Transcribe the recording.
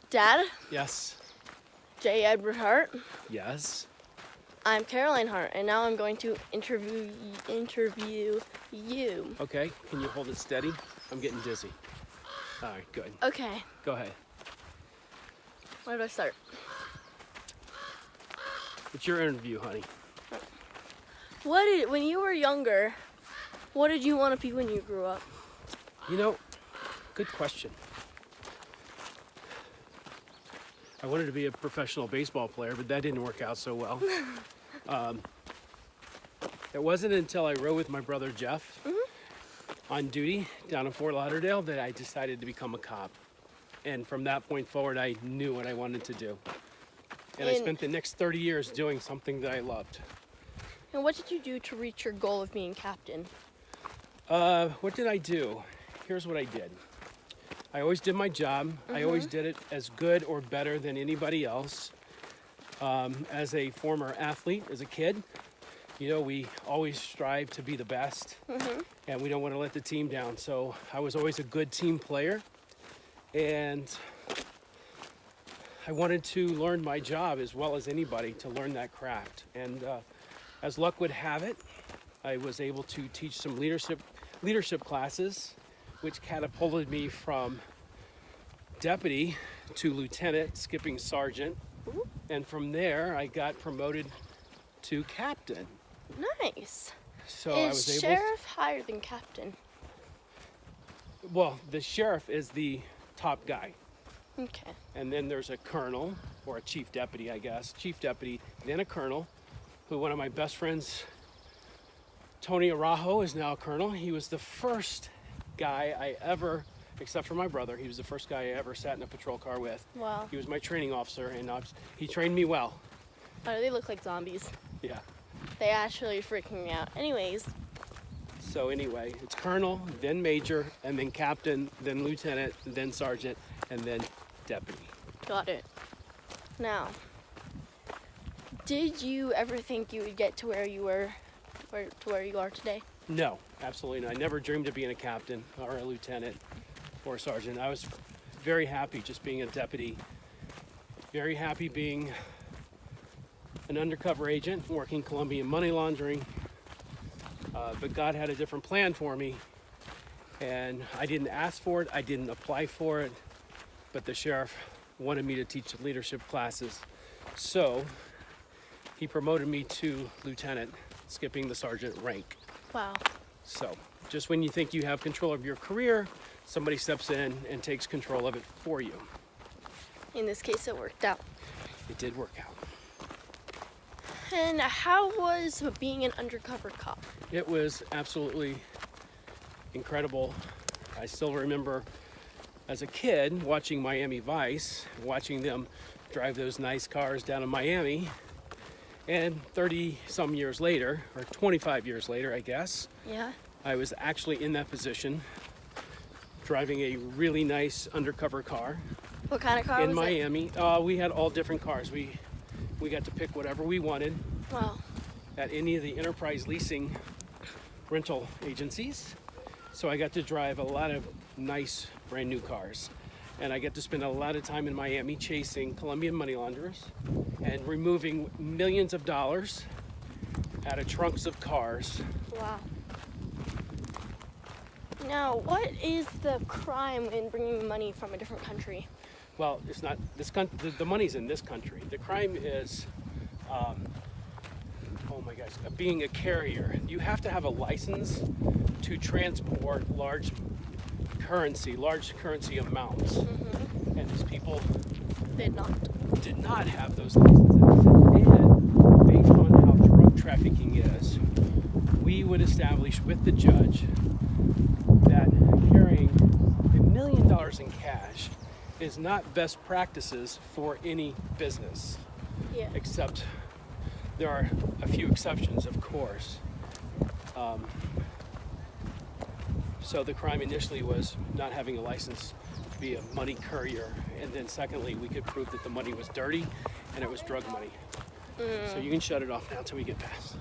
Dad, Yes. J. Edward Hart. Yes. I'm Caroline Hart, and now I'm going to interview you. Okay. Can you hold it steady? I'm getting dizzy. All right, good. Okay, Go ahead. where do I start? It's your interview, honey. When you were younger, what did you want to be when you grew up? You know, good question. I wanted to be a professional baseball player, but that didn't work out so well. It wasn't until I rode with my brother Jeff on duty down in Fort Lauderdale that I decided to become a cop. And from that point forward, I knew what I wanted to do. And I spent the next 30 years doing something that I loved. And what did you do to reach your goal of being captain? What did I do? Here's what I did. I always did my job. I always did it as good or better than anybody else. As a former athlete, as a kid, you know, we always strive to be the best, and we don't want to let the team down. So I was always a good team player, and I wanted to learn my job as well as anybody, to learn that craft. And as luck would have it, I was able to teach some leadership classes, which catapulted me from deputy to lieutenant, skipping sergeant. And from there, I got promoted to captain. Nice. So I was Is able. sheriff higher than captain? Well, the sheriff is the top guy, Okay. and then there's a colonel, or a chief deputy, I guess. Chief deputy, then a colonel, who one of my best friends, Tony Araujo, is now a colonel. He was the first guy I ever, except for my brother, he was the first guy I ever sat in a patrol car with. Wow. He was my training officer, and he trained me well. Oh, they look like zombies. Yeah. They actually freaking me out. Anyways, So anyway, it's colonel, then major, and then captain, then lieutenant, then sergeant, and then deputy. got it. Now, did you ever think you would get to where you were, where you are today? No, absolutely not. I never dreamed of being a captain or a lieutenant or a sergeant. I was very happy just being a deputy. Very happy being an undercover agent working Colombian money laundering. But God had a different plan for me, and I didn't ask for it, I didn't apply for it, but the sheriff wanted me to teach leadership classes. So he promoted me to lieutenant, skipping the sergeant rank. Wow. So just when you think you have control of your career, somebody steps in and takes control of it for you. In this case, it worked out. It did work out. And how was being an undercover cop? It was absolutely incredible. I still remember as a kid watching Miami Vice, watching them drive those nice cars down in Miami. And 30 some years later, or 25 years later, I guess, Yeah. I was actually in that position, driving a really nice undercover car What kind of car in was Miami. We had all different cars. We got to pick whatever we wanted it? Wow. at any of the enterprise leasing rental agencies. So I got to drive a lot of nice brand new cars. And I get to spend a lot of time in Miami chasing Colombian money launderers and removing millions of dollars out of trunks of cars. Wow. Now, what is the crime in bringing money from a different country? Well, it's not this country. The money's in this country. The crime is, oh my gosh, being a carrier. You have to have a license to transport large currency amounts. And these people Did not. did not have those licenses. And based on how drug trafficking is, we would establish with the judge that carrying $1 million in cash is not best practices for any business, Yeah. except there are a few exceptions, of course. So the crime initially was not having a license to be a money courier, and then secondly, we could prove that the money was dirty and it was drug money. So you can shut it off now until we get past.